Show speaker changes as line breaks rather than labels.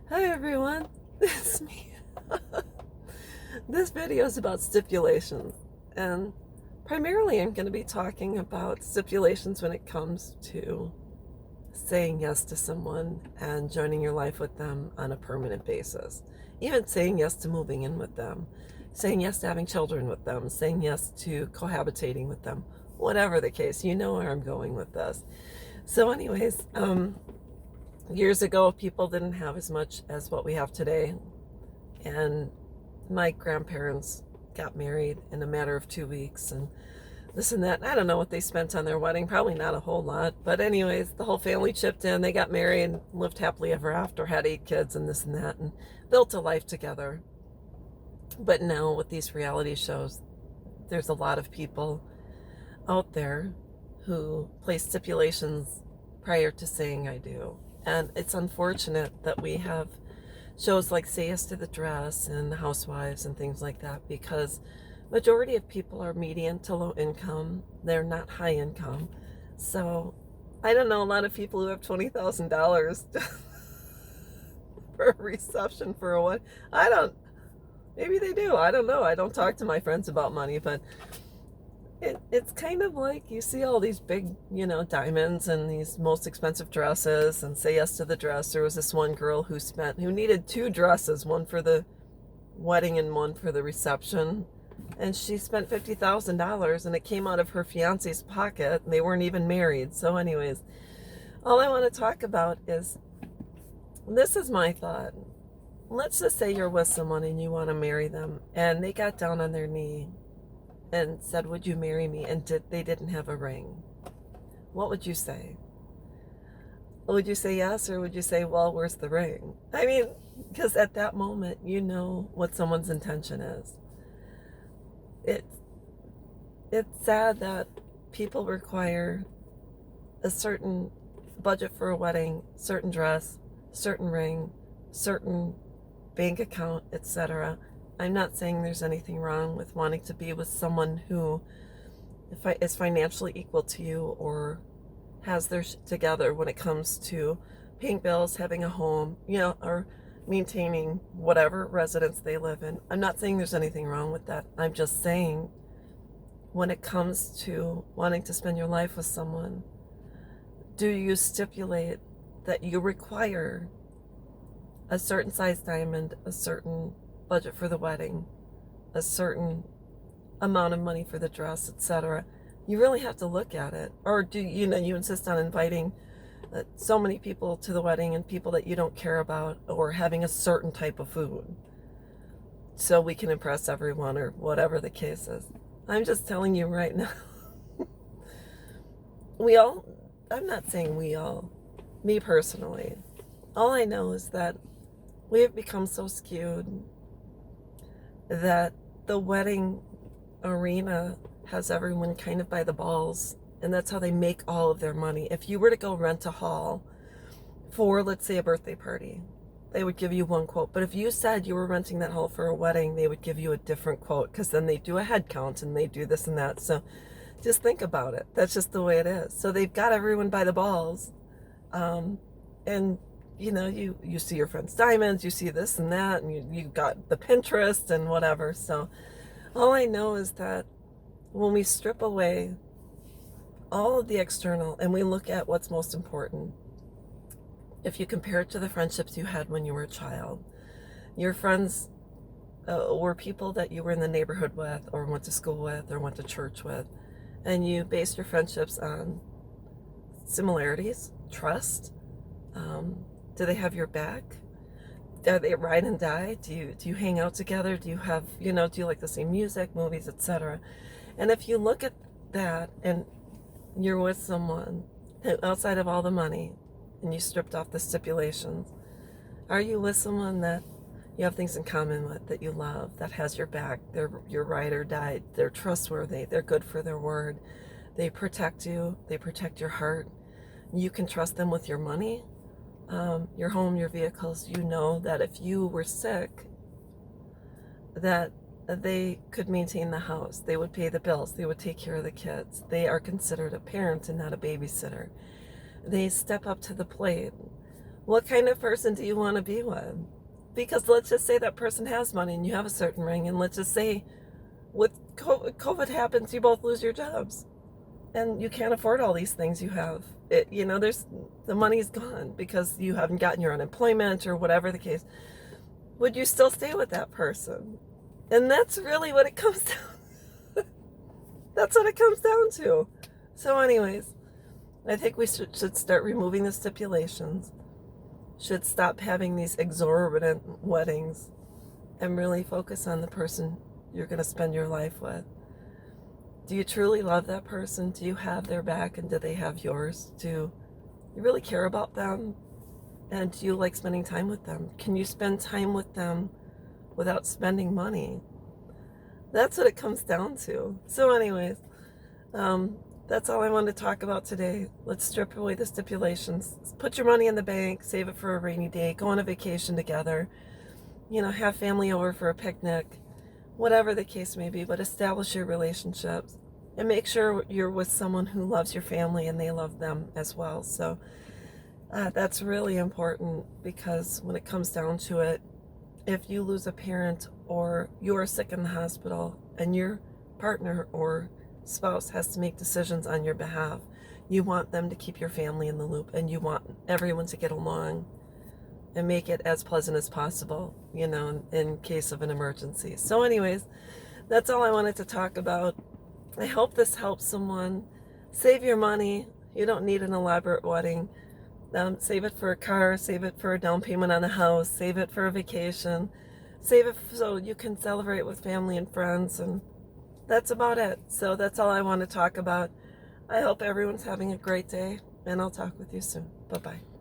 Hi everyone, it's me. This video is about stipulations, and primarily I'm going to be talking about stipulations when it comes to saying yes to someone and joining your life with them on a permanent basis. Even saying yes to moving in with them, saying yes to having children with them, saying yes to cohabitating with them, whatever the case, you know where I'm going with this. So anyways, years ago, people didn't have as much as what we have today. And my grandparents got married in a matter of 2 weeks and this and that. I don't know what they spent on their wedding. Probably not a whole lot. But anyways, the whole family chipped in. They got married and lived happily ever after, had 8 kids and this and that, and built a life together. But now with these reality shows, there's a lot of people out there who place stipulations prior to saying I do. And it's unfortunate that we have shows like Say Yes to the Dress and Housewives and things like that, because majority of people are median to low income. They're not high income. So I don't know a lot of people who have $20,000 for a reception for a wedding. Maybe they do. I don't know. I don't talk to my friends about money, but it's kind of like you see all these big, diamonds and these most expensive dresses and Say Yes to the Dress. There was this one girl who needed 2 dresses, one for the wedding and one for the reception. And she spent $50,000 and it came out of her fiance's pocket. They weren't even married. So anyways, all I want to talk about is, this is my thought. Let's just say you're with someone and you want to marry them and they got down on their knee and said, "Would you marry me?" and they didn't have a ring. What would you say? Would you say yes, or would you say, "Well, where's the ring?" I mean, because at that moment, you know what someone's intention is. It's sad that people require a certain budget for a wedding, certain dress, certain ring, certain bank account, etc. I'm not saying there's anything wrong with wanting to be with someone who is financially equal to you or has their shit together when it comes to paying bills, having a home, or maintaining whatever residence they live in. I'm not saying there's anything wrong with that. I'm just saying when it comes to wanting to spend your life with someone, do you stipulate that you require a certain size diamond, a certain budget for the wedding, a certain amount of money for the dress, etc.? You really have to look at it. Or do you insist on inviting so many people to the wedding and people that you don't care about, or having a certain type of food so we can impress everyone, or whatever the case is? I'm just telling you right now. I'm not saying we all, me personally, all I know is that we have become so skewed that the wedding arena has everyone kind of by the balls, and that's how they make all of their money. If you were to go rent a hall for, let's say, a birthday party, they would give you one quote. But if you said you were renting that hall for a wedding, they would give you a different quote, because then they do a head count and they do this and that. So just think about it. That's just the way it is. So they've got everyone by the balls. And you see your friend's diamonds, you see this and that, and you got the Pinterest and whatever. So all I know is that when we strip away all of the external and we look at what's most important, if you compare it to the friendships you had when you were a child, your friends were people that you were in the neighborhood with, or went to school with, or went to church with, and you based your friendships on similarities, trust. Do they have your back? Are they ride and die? Do you hang out together? Do you have, do you like the same music, movies, etc.? And if you look at that and you're with someone outside of all the money and you stripped off the stipulations, are you with someone that you have things in common with, that you love, that has your back, they're your ride or die, they're trustworthy, they're good for their word, they protect you, they protect your heart, you can trust them with your money, your home, your vehicles? You know that if you were sick, that they could maintain the house, they would pay the bills, they would take care of the kids. They are considered a parent and not a babysitter. They step up to the plate What kind of person do you want to be with? Because let's just say that person has money and you have a certain ring, and let's just say with COVID happens, you both lose your jobs and you can't afford all these things you have. There's the money's gone because you haven't gotten your unemployment or whatever the case. Would you still stay with that person? And that's really what it comes down. That's what it comes down to. So anyways, I think we should start removing the stipulations. Should stop having these exorbitant weddings and really focus on the person you're going to spend your life with. Do you truly love that person? Do you have their back, and do they have yours? Do you really care about them? And do you like spending time with them? Can you spend time with them without spending money? That's what it comes down to. So anyways, that's all I wanted to talk about today. Let's strip away the stipulations. Put your money in the bank, save it for a rainy day, go on a vacation together, have family over for a picnic, whatever the case may be, but establish your relationships and make sure you're with someone who loves your family and they love them as well. So that's really important, because when it comes down to it, if you lose a parent or you're sick in the hospital and your partner or spouse has to make decisions on your behalf, you want them to keep your family in the loop, and you want everyone to get along and make it as pleasant as possible, in case of an emergency. So anyways, that's all I wanted to talk about. I hope this helps someone. Save your money. You don't need an elaborate wedding. Save it for a car, save it for a down payment on a house, save it for a vacation, save it so you can celebrate with family and friends, and that's about it. So that's all I want to talk about. I hope everyone's having a great day, and I'll talk with you soon. Bye-bye.